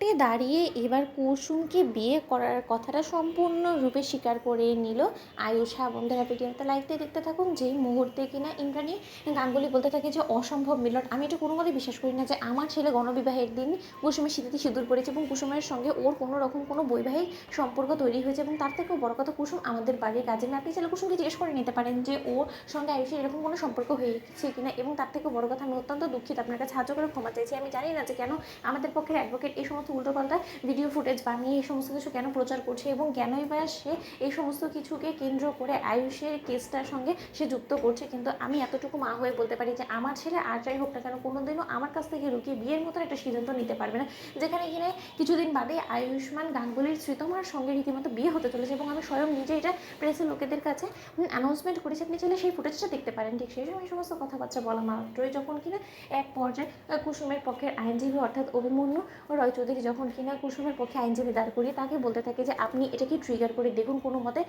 কোর্টে দাঁড়িয়ে এবার কুসুমকে বিয়ে করার কথাটা সম্পূর্ণরূপে স্বীকার করে নিল আয়ুষা। বন্ধুরা ভিডিওতে লাইক দিয়ে দেখতে থাকুন। যেই মুহূর্তে কিনা ইন্দ্রাণী গাঙ্গুলি বলতে থাকে যে অসম্ভব মিলন, আমি এটা কোনো মতে বিশ্বাস করি না যে আমার ছেলে গণবিবাহের দিন কুসুমের স্মৃতিতে সিঁদুর পড়েছে এবং কুসুমের সঙ্গে ওর কোনো রকম কোনো বৈবাহিক সম্পর্ক তৈরি হয়েছে। এবং তার থেকেও বড় কথা, কুসুম আমাদের বাড়ির কাজের মেয়ে। আপনি ছেলে কুসুমকে জিজ্ঞেস করে নিতে পারেন যে ওর সঙ্গে আয়ুষের এরকম কোনো সম্পর্ক হয়েছে কিনা। এবং তার থেকেও বড় কথা, আমি অত্যন্ত দুঃখিত, আপনার কাছে সাহায্য করে ক্ষমা চাইছি। আমি জানি না যে কেন আমাদের পক্ষের অ্যাডভোকেট এই সমস্ত উল্টোপাল্টা ভিডিও ফুটেজ বানিয়ে এই সমস্ত কিছু কেন প্রচার করছে এবং কেনই বা সে এই সমস্ত কিছুকে কেন্দ্র করে আয়ুষের কেসটার সঙ্গে সে যুক্ত করছে। কিন্তু আমি এতটুকু মা হয়ে বলতে পারি যে আমার ছেলে আর যাই হোক না কেন কোনোদিনও আমার কাছ থেকে লুকিয়ে বিয়ের মতন একটা সিদ্ধান্ত নিতে পারবে না, যেখানে কিনে কিছুদিন বাদে আয়ুষ্মান গাঙ্গুলির শ্রীতমার সঙ্গে রীতিমতো বিয়ে হতে চলেছে। এবং আমি স্বয়ং নিজে এটা প্রেসের লোকেদের কাছে অ্যানাউন্সমেন্ট করেছি, আপনি চাইলে সেই ফুটেজটা দেখতে পারেন। ঠিক সেই সময় সমস্ত কথাবার্তা বলা মাত্রই যখন কিনা এক পর্যায়ে কুসুমের পক্ষের আইনজীবী অর্থাৎ অভিমন্যু রয় চৌধুরী যখন কিনা কুসুমের পক্ষে আইনজীবী দাঁড় করিয়ে তাকে বলতে থাকে যে আপনি এটাকে ট্রিগার করে দেখুন কোনো মতে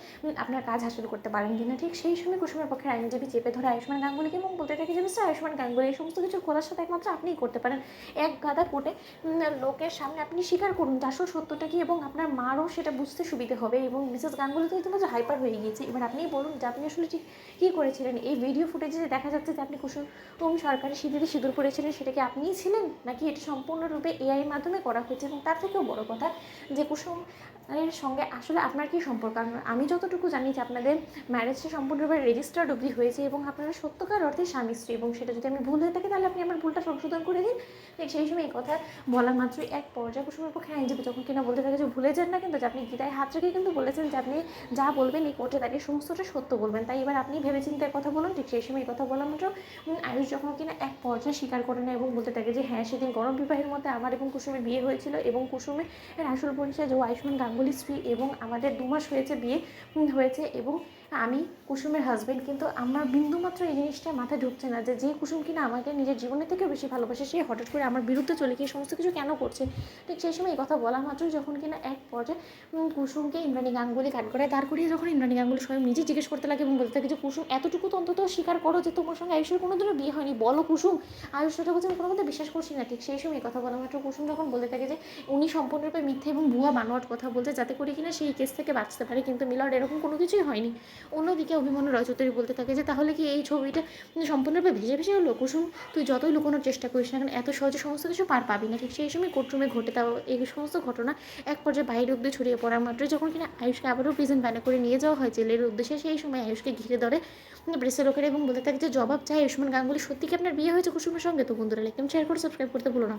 আপনার কাজ হাসিল করতে পারেন কিনা। ঠিক সেই সময় কুসুমের পক্ষের আইনজীবী চেপে ধরে আয়ুষ্মান গাঙ্গুলিকে এবং বলতে থাকে যে মিস্টার আয়ুষ্মান গাঙ্গুলি, এই সমস্ত কিছু খোলাসা একমাত্র আপনিই করতে পারেন। এক গাদা কোর্টে লোকের সামনে আপনি স্বীকার করুন যে আসল সত্যটা কি এবং আপনার মারও সেটা বুঝতে সুবিধে হবে। এবং মিসেস গাঙ্গুলি তো ইতিমধ্যে হাইপার হয়ে গিয়েছে। এবার আপনিই বলুন যে আপনি আসলে ঠিক কী করেছিলেন। এই ভিডিও ফুটেজে দেখা যাচ্ছে যে আপনি কুসুম সরকারি সিঁদুরে সিঁদুর করেছিলেন, সেটা কি আপনিই ছিলেন নাকি এটা সম্পূর্ণরূপে এআই এর মাধ্যমে করা হয়েছে। এবং তার থেকেও বড় কথা যে কুসুম এর সঙ্গে আসলে আপনার কী সম্পর্ক। আমি যতটুকু জানি যে আপনাদের ম্যারেজটা সম্পূর্ণরূপে রেজিস্টার্ড অবধি হয়েছে এবং আপনারা সত্যকার অর্থে স্বামী স্ত্রী। এবং সেটা যদি আমি ভুল হয়ে থাকি তাহলে আপনি আমার ভুলটা সংশোধন করে দিন। ঠিক সেই সময় এই কথা বলা মাত্রই এক পর্যায়ে কুসুমের পক্ষে আইনজীবী যখন কিনা বলতে থাকে যে ভুলে যান না কিন্তু যে আপনি গীতায় হাত রেখে কিন্তু বলেছেন যে আপনি যা বলবেন এই কোর্টে দাঁড়িয়ে সমস্তটা সত্য বলবেন, তাই এবার আপনি ভেবেচিন্তে কথা বলুন। ঠিক সেই সময় এই কথা বলা মাত্র আয়ুষ যখন কিনা এক পর্যায়ে স্বীকার করে নেয় এবং বলতে থাকে যে হ্যাঁ সেদিন গরম বিবাহের মধ্যে আমার এবং কুসুমের বিয়ে হয়েছিল এবং কুসুমের আসল পরিচয় যে আয়ুষ্মান গাঙ্গুলি স্ত্রী এবং আমাদের 2 মাস হয়েছে বিয়ে হয়েছে এবং আমি কুসুমের হাজব্যান্ড। কিন্তু আমার বিন্দুমাত্র এই জিনিসটা মাথায় ঢুকছে না যে কুসুম কিনা আমাকে নিজের জীবনের থেকেও বেশি ভালোবাসে সে হঠাৎ করে আমার বিরুদ্ধে চলে গিয়ে সমস্ত কিছু কেন করছে। ঠিক সেই সময় এই কথা বলা মাত্রই যখন কিনা এক পর্যায়ে কুসুমকে ইন্দ্রাণী গাঙ্গুলি কাঠগড়ায় দাঁড় করিয়ে যখন ইন্দ্রাণী গাঙ্গুলি স্বয়ং নিজে জিজ্ঞেস করতে লাগে এবং বলতে থাকে যে কুসুম এতটুকু তো অন্তত স্বীকার করো যে তোমার সঙ্গে আয়ুষের কোনোদিনও বিয়ে হয়নি, বলো কুসুম। আয়ুষ সেটা বলছে আমি কোনো মধ্যে বিশ্বাস করছি না। ঠিক সেই সময় এই কথা বলা মাত্র কুসুম যখন বলতে থাকে যে উনি সম্পূর্ণরূপে মিথ্যে এবং ভুয়া বানোয়াট কথা বলতে যাতে করে কিনা সেই কেস থেকে বাঁচতে পারে, কিন্তু মিলর এরকম কোনো কিছুই হয়নি। অন্যদিকে অভিমন্যু রয় চৌধুরী বলতে থাকে যে তাহলে কি এই ছবিটা সম্পূর্ণরূপে ভেসে ভেসে হলো। কুসুম তুই যতই লুকোনোর চেষ্টা করিস না কেন এত সহজে সমস্ত কিছু পার পাবি না। ঠিক সেই সময় কোর্টরুমে ঘটে তাও এই সমস্ত ঘটনা এক পর্যায়ে বাইরের অব্দি ছড়িয়ে পড়ার মাত্রই যখন কিনা আয়ুষকে আবারও প্রেজেন্ট ব্যানে করে নিয়ে যাওয়া হয় জেলের উদ্দেশ্যে, সেই সময় আয়ুষকে ঘিরে ধরে প্রেসের লোকেরা এবং বলতে থাকে যে জবাব চাই আয়ুষ্মান গাঙ্গুলি, সত্যি কি আপনার বিয়ে হয়েছে কুসুমের সঙ্গে। তো বন্ধুরা লাইক শেয়ার করে সাবস্ক্রাইব করতে ভুলো না।